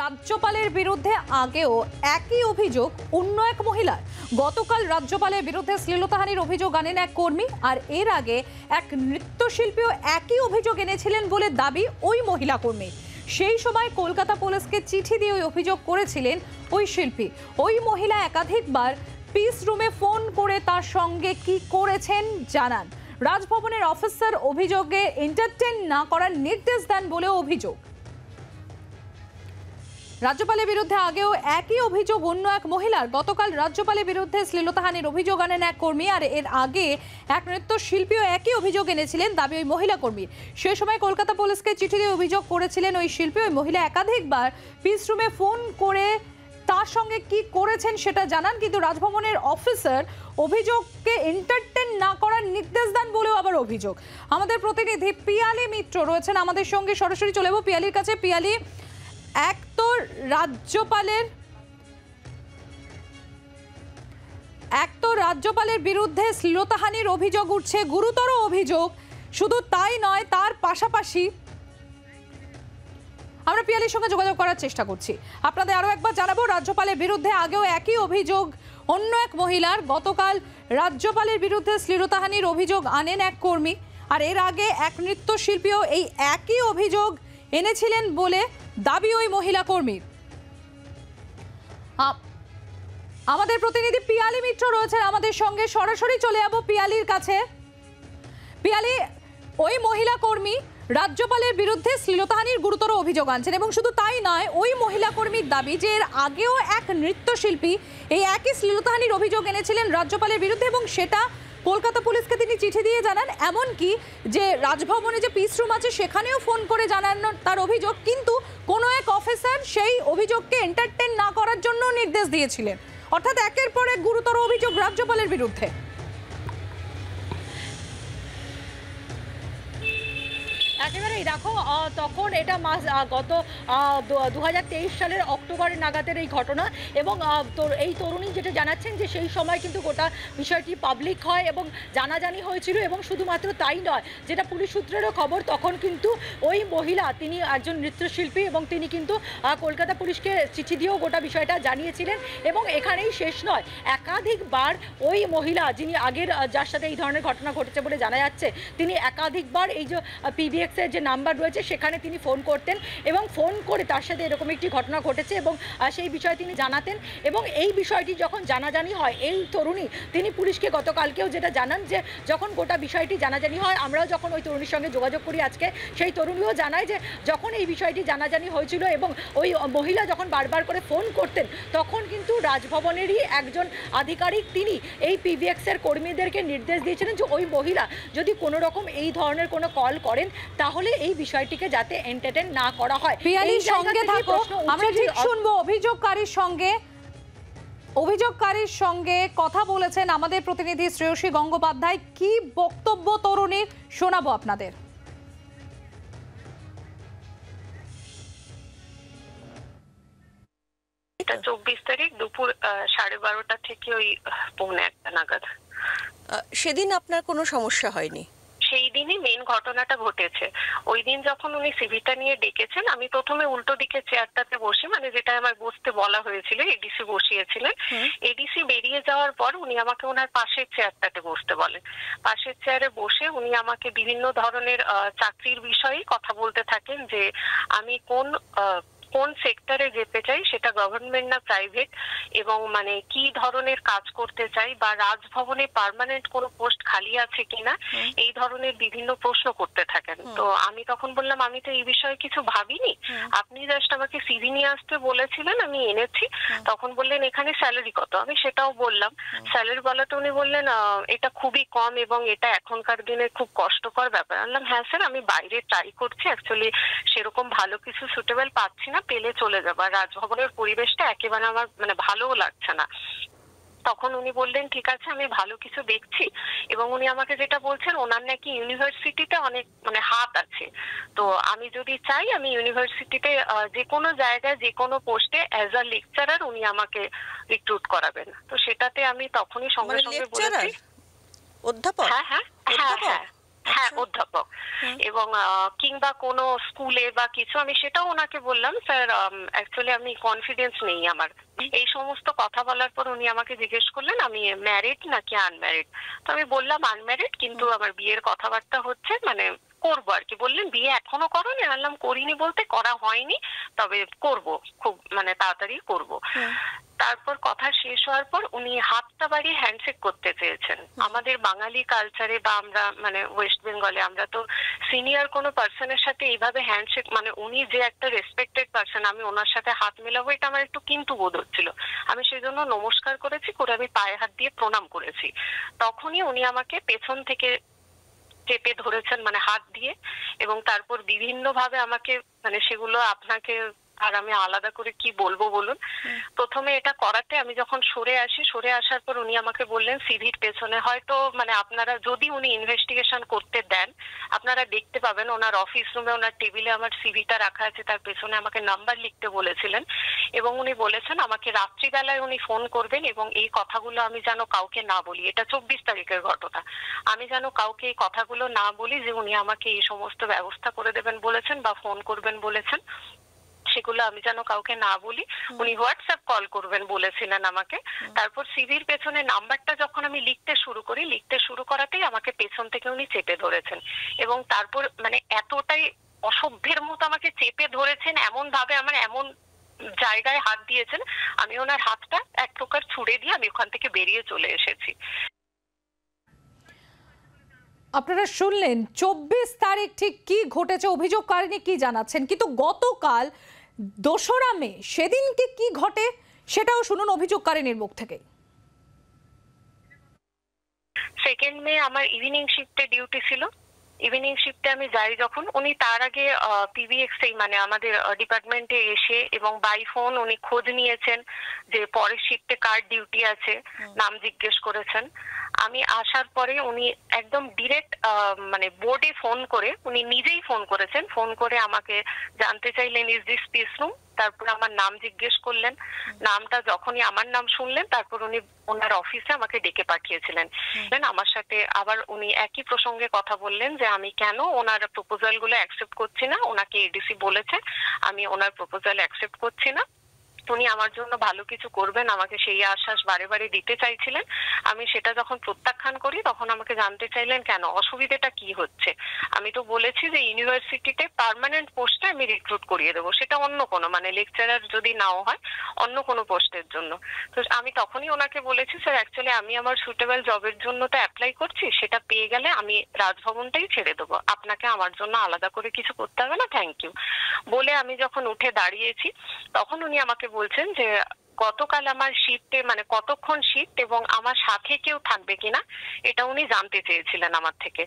রাজ্যপালের বিরুদ্ধে আগেও একই অভিযোগ অন্য এক মহিলার। গতকাল রাজ্যপালের বিরুদ্ধে শ্লীলতাহানির অভিযোগ আনেন এক কর্মী, আর এর আগে এক নৃত্যশিল্পীও একই অভিযোগ এনেছিলেন বলে দাবি ওই মহিলা কর্মী। সেই সময় কলকাতা পুলিশকে চিঠি দিয়ে ওই অভিযোগ করেছিলেন ওই শিল্পী। ওই মহিলা একাধিকবার পিস রুমে ফোন করে তার সঙ্গে কি করেছেন জানান। রাজভবনের অফিসার অভিযোগে এন্টারটেইন না করার নির্দেশ দেন বলে অভিযোগ। রাজ্যপালের বিরুদ্ধে আগেও একই অভিযোগ অন্য এক মহিলার। গতকাল রাজ্যপালের বিরুদ্ধে শ্লীলতাহানির অভিযোগ আনেন এক কর্মী, আর এর আগে এক নৃত্যশিল্পীও একই অভিযোগ এনেছিলেন দাবি ওই মহিলা কর্মীর। সে সময় কলকাতা পুলিশকে চিঠি দিয়ে অভিযোগ করেছিলেন ওই শিল্পী। ওই মহিলা একাধিকবার পিস রুমে ফোন করে তার সঙ্গে কি করেছেন সেটা জানান, কিন্তু রাজভবনের অফিসার অভিযোগকে এন্টারটেইন না করার নির্দেশ দেন বলেও আবার অভিযোগ। আমাদের প্রতিনিধি পিয়ালি মিত্র রয়েছেন আমাদের সঙ্গে, সরাসরি চলে যাবো পিয়ালির কাছে। পিয়ালি, এক তো রাজ্যপালের বিরুদ্ধে শ্লীলতাহানির অভিযোগ উঠছে, গুরুতর অভিযোগ। শুধু তাই নয়, তার পাশাপাশি আমরা পিয়ালির সঙ্গে যোগাযোগ করার চেষ্টা করছি। আপনাদের আরো একবার জানাবো, রাজ্যপালের বিরুদ্ধে আগেও একই অভিযোগ অন্য এক মহিলার। গতকাল রাজ্যপালের বিরুদ্ধে শ্লীলতাহানির অভিযোগ আনেন এক কর্মী, আর এর আগে এক নৃত্যশিল্পীও এই একই অভিযোগ এনেছিলেন বলে দাবি ওই মহিলা কর্মীর। আমাদের প্রতিনিধি পিয়ালি মিত্র রয়েছেন আমাদের সঙ্গে, সরাসরি চলে যাবো পিয়ালির কাছে। পিয়ালি, ওই মহিলা কর্মী রাজ্যপালের বিরুদ্ধে শ্লীলতাহানির গুরুতর অভিযোগ আনছেন, এবং শুধু তাই নয়, ওই মহিলা কর্মীর দাবি যে এর আগেও এক নৃত্যশিল্পী এই একই শ্লীলতাহানির অভিযোগ এনেছিলেন রাজ্যপালের বিরুদ্ধে, এবং সেটা কলকাতা পুলিশকে তিনি চিঠি দিয়ে জানান। এমনকি যে রাজভবনে যে পিস রুম আছে সেখানেও ফোন করে জানান তার অভিযোগ, কিন্তু কোনো এক অফিসার সেই অভিযোগকে এন্টারটেইন না করার জন্য নির্দেশ দিয়েছিলেন। অর্থাৎ একের পর এক গুরুতর অভিযোগ রাজ্যপালের বিরুদ্ধে। একেবারেই দেখো, তখন এটা গত 2023 সালের অক্টোবর নাগাদের এই ঘটনা, এবং এই তরুণী যেটা জানাচ্ছেন যে সেই সময় কিন্তু গোটা বিষয়টি পাবলিক হয় এবং জানাজানি হয়েছিল। এবং শুধুমাত্র তাই নয়, যেটা পুলিশ সূত্রেরও খবর, তখন কিন্তু ওই মহিলা তিনি একজন নৃত্যশিল্পী এবং তিনি কিন্তু কলকাতা পুলিশকে চিঠি দিয়েও গোটা বিষয়টা জানিয়েছিলেন। এবং এখানেই শেষ নয়, একাধিকবার ওই মহিলা যিনি আগের যার সাথে এই ধরনের ঘটনা ঘটেছে বলে জানা যাচ্ছে, তিনি একাধিকবার এই যে PBX যে নাম্বার রয়েছে সেখানে তিনি ফোন করতেন, এবং ফোন করে তার সাথে এরকম একটি ঘটনা ঘটেছে এবং সেই বিষয়ে তিনি জানাতেন। এবং এই বিষয়টি যখন জানাজানি হয়, এই তরুণী তিনি পুলিশকে গতকালকেও যেটা জানান যে যখন গোটা বিষয়টি জানাজানি হয়, আমরাও যখন ওই তরুণীর সঙ্গে যোগাযোগ করি আজকে, সেই তরুণীও জানায় যে যখন এই বিষয়টি জানাজানি হয়েছিল এবং ওই মহিলা যখন বারবার করে ফোন করতেন, তখন কিন্তু রাজভবনেরই একজন আধিকারিক তিনি এই PBX এর কর্মীদেরকে নির্দেশ দিয়েছিলেন যে ওই মহিলা যদি কোনো রকম এই ধরনের কোনো কল করেন তাহলে এই বিষয়টিকে যাতে এন্টারটেইন না করা হয়। পিয়ালির সঙ্গে থাকো, আমরা ঠিক শুনবো অভিযোগকারীর সঙ্গে কথা বলেছেন আমাদের প্রতিনিধি শ্রেয়সী গঙ্গোপাধ্যায়। কি বক্তব্য তরুণীর শোনাবো আপনাদের। এটা 24 তারিখ দুপুর 12:30 থেকে ওই 1:45 নাগাদ। সেদিন আপনার কোনো সমস্যা হয়নি? সেই দিনই মেন ঘটনাটা ঘটেছে। ওই দিন যখন উনি সিভিটা নিয়ে ডেকেছেন, আমি প্রথমে উল্টো দিকে চেয়ারটাতে বসে, মানে যেটা আমার বসতে বলা হয়েছিল, এডিসি বসিয়েছিলেন। এডিসি বেরিয়ে যাওয়ার পর উনি আমাকে ওনার পাশের চেয়ারটাতে বসতে বলেন। পাশের চেয়ারে বসে উনি আমাকে বিভিন্ন ধরনের চাকরির বিষয়ে কথা বলতে থাকেন, যে আমি কোন সেক্টরে যেতে চাই, সেটা গভর্নমেন্ট না প্রাইভেট, এবং মানে কি ধরনের কাজ করতে চাই, বা রাজভবনে পার্মানেন্ট কোনো পোস্ট খালি আছে কিনা, এই ধরনের বিভিন্ন প্রশ্ন করতে থাকেন। তো আমি তখন বললাম আমি তো এই বিষয়ে কিছু ভাবিনি, আপনি জাস্ট আমাকে সিভি নিয়ে আসতে বলেছিলেন, আমি এনেছি। তখন বললেন এখানে স্যালারি কত, আমি সেটাও বললাম। স্যালারি বলাতে উনি বললেন এটা খুবই কম এবং এটা এখনকার দিনে খুব কষ্টকর ব্যাপার। বললাম হ্যাঁ স্যার, আমি বাইরে ট্রাই করছি, অ্যাকচুয়ালি সেরকম ভালো কিছু সুটেবল পাচ্ছি না, পেলে চলে যাবো। রাজভবনের পরিবেশটা একেবারে আমার মানে ভালোও লাগছে না। তখন উনি বললেন ঠিক আছে, আমি ভালো কিছু দেখছি। এবং উনি আমাকে যেটা বলছেন, ওনার নাকি ইউনিভার্সিটিতে অনেক মানে হাত আছে, তো আমি যদি চাই আমি ইউনিভার্সিটিতে যে কোনো জায়গায় যে কোনো পোস্টে অ্যাজ আ লেকচারার উনি আমাকে রিক্রুট করাবেন। তো সেটাতে আমি তখনই সঙ্গে সঙ্গে বলেছি অধ্যাপক। হ্যাঁ হ্যাঁ হ্যাঁ হ্যাঁ হ্যাঁ আচ্ছা। অধ্যাপক। এবং কিংবা কোনো স্কুলে বা কিছু, আমি সেটাও ওনাকে বললাম স্যার অ্যাকচুয়ালি আমি কনফিডেন্স নেই আমার। এই সমস্ত কথা বলার পর উনি আমাকে জিজ্ঞেস করলেন আমি ম্যারিড নাকি আনম্যারিড। তো আমি বললাম আনম্যারিড, কিন্তু আমার বিয়ের কথাবার্তা হচ্ছে, মানে করবো আর কি। বললেন বিয়ে এখনো করোনি? আনলাম করিনি বলতে করা হয়নি, তবে করব, খুব মানে তাড়াতাড়ি করব। তারপর কথা শেষ হওয়ার পর উনি হাতটা বাড়িয়ে হ্যান্ডশেক করতে চেয়েছেন। আমাদের বাঙালি কালচারে বা আমরা মানে ওয়েস্ট বেঙ্গলে আমরা তো সিনিয়র কোনো পার্সনের সাথে এইভাবে হ্যান্ডশেক, মানে উনি যে একটা রেসপেক্টেড পার্সন, আমি ওনার সাথে হাত মেলাবো এটা আমার একটু কিন্তু বোধ হচ্ছিল। আমি সেই জন্য নমস্কার করেছি, করে আমি পায়ে হাত দিয়ে প্রণাম করেছি। তখনই উনি আমাকে পেছন থেকে চেপে ধরেছেন, মানে হাত দিয়ে, এবং তারপর বিভিন্ন ভাবে আমাকে, মানে সেগুলো আপনাকে আর আমি আলাদা করে কি বলবো বলুন। প্রথমে এটা করাতে আমি যখন সরে আসি, সরে আসার পর উনি আমাকে বললেন সিভির পেছনে হয়তো, মানে আপনারা যদি উনি ইনভেস্টিগেশন করতে দেন আপনারা দেখতে পাবেন ওনার অফিস রুমে ওনার টেবিলে আমার সিভিটা রাখা আছে, তার পেছনে আমাকে নাম্বার লিখতে বলেছিলেন। এবং উনি বলেছেন আমাকে রাত্রিবেলায় উনি ফোন করবেন এবং এই কথাগুলো আমি যেন কাউকে না বলি। এটা 24 তারিখের ঘটনা। আমি যেন কাউকে এই কথাগুলো না বলি যে উনি আমাকে এই সমস্ত ব্যবস্থা করে দেবেন বলেছেন বা ফোন করবেন বলেছেন, সেগুলো আমি যেন কাউকে না বলি। উনি হোয়াটসঅ্যাপ কল করবেন বলেছিলেন আমাকে। তারপর সিভির পেছনে নাম্বারটা যখন আমি লিখতে শুরু করাতেই আমাকে পেছন থেকে উনি চেপে ধরেছেন, এবং তারপর মানে এতটাই অসভ্যের মতো আমাকে চেপে ধরেছেন, এমন ভাবে আমার এমন জায়গায় হাত দিয়েছেন, আমি ওনার হাতটা এক প্রকার ছুড়ে দিয়ে আমি ওখান থেকে বেরিয়ে চলে এসেছি। আপনারা শুনলেন 24 তারিখ ঠিক কি ঘটেছে, অভিযোগকারিনী কি জানাচ্ছেন। কিন্তু গতকাল 2রা মে সেদিনকে কি ঘটে সেটাও শুনুন অভিযোগকারিনীর মুখ থেকে। 2nd মে আমার ইভিনিং শিফটে ডিউটি ছিল। ইভিনিং শিফটে আমি যাই যখন, উনি তার আগে পিবিএক্স মানে আমাদের ডিপার্টমেন্টে এসে এবং বাই ফোন উনি খোঁজ নিয়েছেন যে পরের শিফটে কার ডিউটি আছে, নাম জিজ্ঞেস করেছেন। আমি আসার পরে উনি একদম ডিরেক্ট মানে বোর্ডে ফোন করে, উনি নিজেই ফোন করেছেন, ফোন করে আমাকে জানতে চাইলেন ইজ দিস পিস রুম। তারপর আমার নাম জিজ্ঞেস করলেন, নামটা যখনই আমার নাম শুনলেন তারপর উনি ওনার অফিসে আমাকে ডেকে পাঠিয়েছিলেন। আমার সাথে আবার উনি একই প্রসঙ্গে কথা বললেন যে আমি কেন ওনার প্রপোজাল গুলো অ্যাকসেপ্ট করছি না, ওনাকে এডিসি বলেছে আমি ওনার প্রপোজাল অ্যাকসেপ্ট করছি না। উনি আমার জন্য ভালো কিছু করবেন আমাকে সেই আশ্বাস বারে বারে দিতে চাইছিলেন। আমি সেটা যখন প্রত্যাখ্যান করি তখন আমাকে জানতে চাইলেন কেন, অসুবিধাটা কি হচ্ছে। আমি তো বলেছি যে ইউনিভার্সিটিতে পার্মানেন্ট পোস্টে আমি রিক্রুট করিয়ে দেবো, সেটা অন্য কোনো মানে লেকচারার যদি নাও হয় অন্য কোনো পোস্টের জন্য। তো আমি তখনই ওনাকে বলেছি স্যার অ্যাকচুয়ালি আমি আমার সুটেবল জবের জন্য তো অ্যাপ্লাই করছি, সেটা পেয়ে গেলে আমি রাজভবনটাই ছেড়ে দেবো, আপনাকে আমার জন্য আলাদা করে কিছু করতে হবে না, থ্যাংক ইউ বলে আমি যখন উঠে দাঁড়িয়েছি তখন উনি আমাকে বলছেন যে গতকাল আমার শিফটে মানে কতক্ষণ শিফট এবং আমার সাথে কেউ থাকবে কিনা এটা উনি জানতে চেয়েছিলেন আমার থেকে।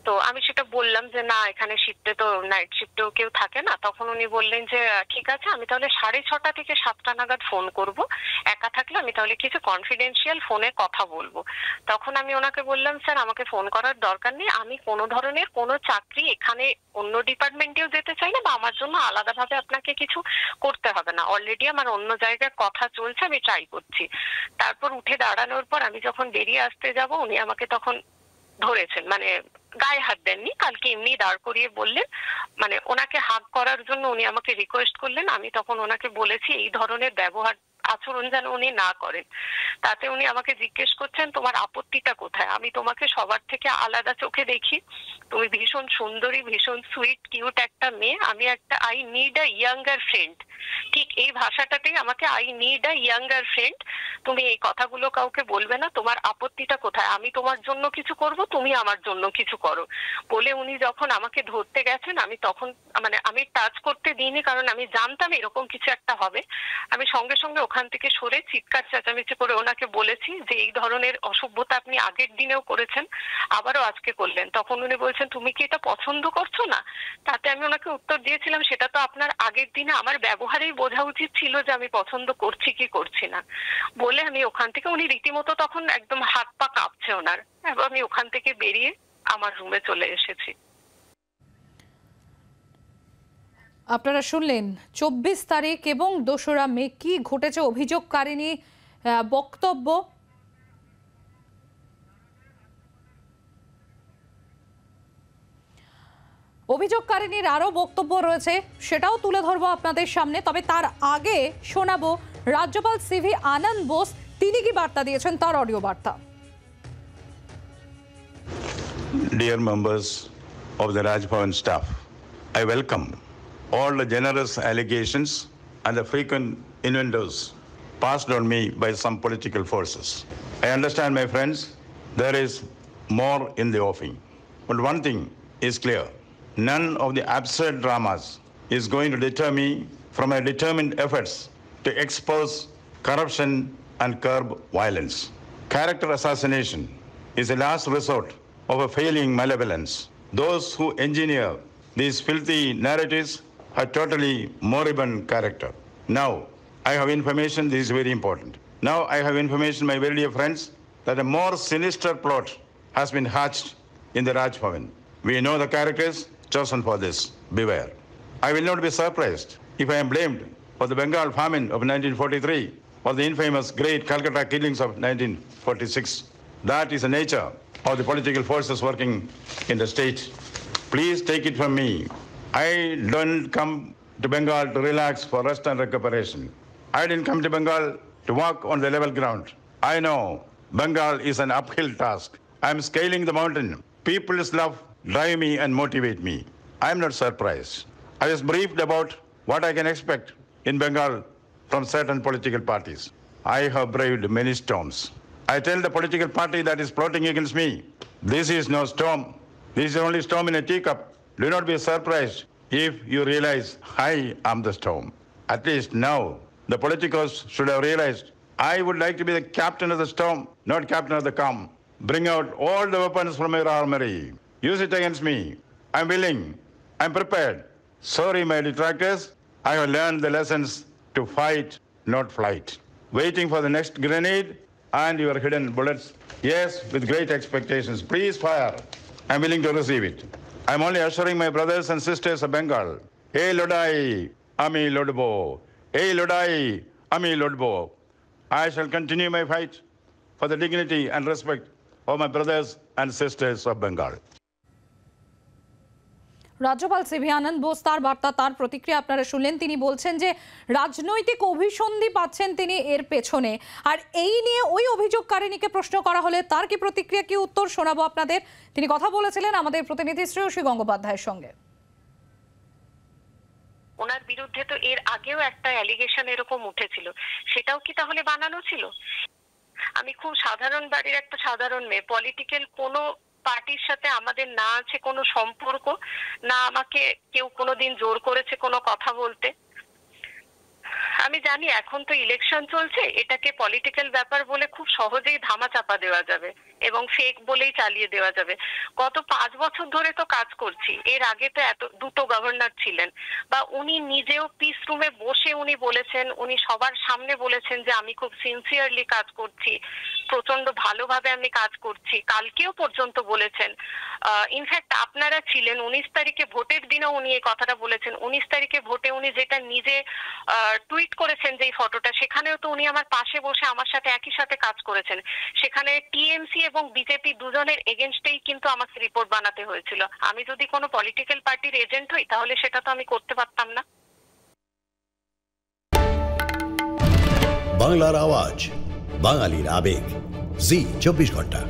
তো আমি সেটা বললাম যে না এখানে শিফটে তো নাইট শিফটেও কেউ থাকে না। তখন উনি বললেন যে ঠিক আছে আমি তাহলে 6:30 থেকে 7টা নাগাদ ফোন করব, একা থাকলে আমি তাহলে কিছু কনফিডেন্সিয়াল ফোনে কথা বলবো। তখন আমি ওনাকে বললাম স্যার আমাকে ফোন করার দরকার নেই, আমি কোনো ধরনের কোনো চাকরি এখানে অন্য ডিপার্টমেন্টেও যেতে চাই না বা আমার জন্য আলাদাভাবে আপনাকে কিছু করতে হবে না, অলরেডি আমার অন্য জায়গায় কথা চলছে, আমি ট্রাই করছি। তারপর উঠে দাঁড়ানোর পর আমি যখন বেরিয়ে আসতে যাব উনি আমাকে তখন ধরেছেন, মানে গায়ে হাত দেননি, কালকে এমনি দাঁড় করিয়ে বললেন, মানে ওনাকে হাগ করার জন্য উনি আমাকে রিকোয়েস্ট করলেন। আমি তখন ওনাকে বলেছি এই ধরনের ব্যবহার আচরণ যেন উনি না করেন। তাতে উনি আমাকে জিজ্ঞেস করছেন তোমার আপত্তিটা কোথায়, আমি তোমাকে সবার থেকে আলাদা চোখে দেখি, তুমি ভীষণ সুন্দরী, ভীষণ সুইট কিউট একটা মেয়ে, আমি একটা I need a younger friend, ঠিক এই ভাষাটাতেই আমাকে I need a younger friend, তুমি এই কথাগুলো কাউকে বলবে না, তোমার আপত্তিটা কোথায়, আমি তোমার জন্য কিছু করব, তুমি আমার জন্য কিছু করো বলে উনি যখন আমাকে ধরতে গেছেন আমি তখন মানে আমি টাচ করতে দিইনি, কারণ আমি জানতাম এরকম কিছু একটা হবে। আমি সঙ্গে সঙ্গে ওখান থেকে সরে চিৎকার চেঁচামেচি করে ওনাকে বলেছি যে এই ধরনের অসভ্যতা আপনি আগের দিনেও করেছেন, আবারও আজকে করলেন। তখন উনি বলছেন তুমি কি এটা পছন্দ করছো না? তাতে আমি ওনাকে উত্তর দিয়েছিলাম সেটা তো আপনার আগের দিনে আমার ব্যবহারেই বোঝা উচিত ছিল যে আমি পছন্দ করছি কি করছি না বলে আমি ওখান থেকে, উনি রীতিমতো তখন একদম হাত পা কাঁপছে ওনার, এবং আমি ওখান থেকে বেরিয়ে আমার রুমে চলে এসেছি। আপনারা শুনলেন 24 তারিখ এবং 2রা মে কি ঘটেছে অভিযোগকারিনী বক্তব্য। অভিযোগকারিনীর আরও বক্তব্য রয়েছে, সেটাও তুলে ধরবো আপনাদের সামনে। তবে তার আগে শোনাবো রাজ্যপাল সিভি আনন্দ বোস তিনি কি বার্তা দিয়েছেন, তার অডিও বার্তা। Dear members of the Raj Bhavan staff, I welcome all the generous allegations and the frequent innuendos passed on me by some political forces. I understand, my friends, there is more in the offing. But one thing is clear. None of the absurd dramas is going to deter me from my determined efforts to expose corruption and curb violence. Character assassination is a last resort of a failing malevolence. Those who engineer these filthy narratives are totally moribund character. Now, I have information, this is very important. Now I have information, my very dear friends, that a more sinister plot has been hatched in the Raj Bhavan. We know the characters chosen for this. Beware. I will not be surprised if I am blamed for the Bengal famine of 1943 or the infamous great Calcutta killings of 1946. That is the nature of the political forces working in the state. Please take it from me. I don't come to Bengal to relax for rest and recuperation. I didn't come to Bengal to walk on the level ground. I know Bengal is an uphill task. I'm scaling the mountain. People's love drive me and motivate me. I'm not surprised. I was briefed about what I can expect in Bengal from certain political parties. I have braved many storms. I tell the political party that is plotting against me, this is no storm. This is only storm in a teacup. Do not be surprised if you realize I am the storm. At least now, the politicos should have realized I would like to be the captain of the storm, not captain of the calm. Bring out all the weapons from your armory. Use it against me. I'm willing. I'm prepared. Sorry, my detractors. I have learned the lessons to fight, not flight. Waiting for the next grenade and your hidden bullets. Yes, with great expectations. Please fire. I'm willing to receive it. I'm only assuring my brothers and sisters of Bengal. Hey Lodai, Ami Lodbo. Hey Lodai, Ami Lodbo. I shall continue my fight for the dignity and respect of my brothers and sisters of Bengal. রাজ্যপাল CV আনন্দ বোস তার বার্তা, তার প্রতিক্রিয়া আপনারা শুনলেন। তিনি বলছেন যে রাজনৈতিক অভিসন্ধি পাচ্ছেন তিনি এর পেছনে। আর এই নিয়ে ওই অভিযোগকারিনীকে প্রশ্ন করা হলে তার কি প্রতিক্রিয়া, কি উত্তর শোনাবো আপনাদের। তিনি কথা বলেছিলেন আমাদের প্রতিনিধি শ্রেয়সী গঙ্গোপাধ্যায়ের সঙ্গে। ওনার বিরুদ্ধে তো এর আগেও একটা অ্যালিগেশন এরকম উঠেছিল, সেটাও কি তাহলে বানানো ছিল? আমি খুব সাধারণ বাড়ির একটা সাধারণ মেয়ে, পলিটিক্যাল কোনো পার্টির সাথে আমাদের না আছে কোনো সম্পর্ক, না আমাকে কেউ কোনোদিন জোর করেছে কোনো কথা বলতে। আমি জানি এখন তো ইলেকশন চলছে, এটাকে পলিটিক্যাল ব্যাপার বলে খুব সহজেই ধামাচাপা দেওয়া যাবে এবং ফেক বলেই চালিয়ে দেওয়া যাবে। গত 5 বছর ধরে তো কাজ করছি, এর আগে তো দুটো গভর্নর ছিলেন, বা উনি নিজেও পিস রুমে বসে উনি বলেছেন, উনি সবার সামনে বলেছেন যে আমি খুব সিনসিয়ারলি কাজ করছি, প্রচন্ড ভালোভাবে আমি কাজ করছি, কালকেও পর্যন্ত বলেছেন। ইনফ্যাক্ট আপনারা ছিলেন 19 তারিখে ভোটের দিনও উনি এই কথাটা বলেছেন। 19 তারিখে ভোটে উনি যেটা নিজে টুইট করেছেন যে ফটোটা, সেখানেও তো উনি আমার পাশে বসে আমার সাথে একই সাথে কাজ করেছেন। সেখানে টিএমসি এবং বিজেপি দুজনের এগেনস্টেই কিন্তু আমাকে রিপোর্ট বানাতে হয়েছিল। আমি যদি কোনো পলিটিক্যাল পার্টির এজেন্ট হই তাহলে সেটা তো আমি করতে পারতাম না। বাংলার আওয়াজ, বাঙালির আবেগ, জি 24 ঘন্টা।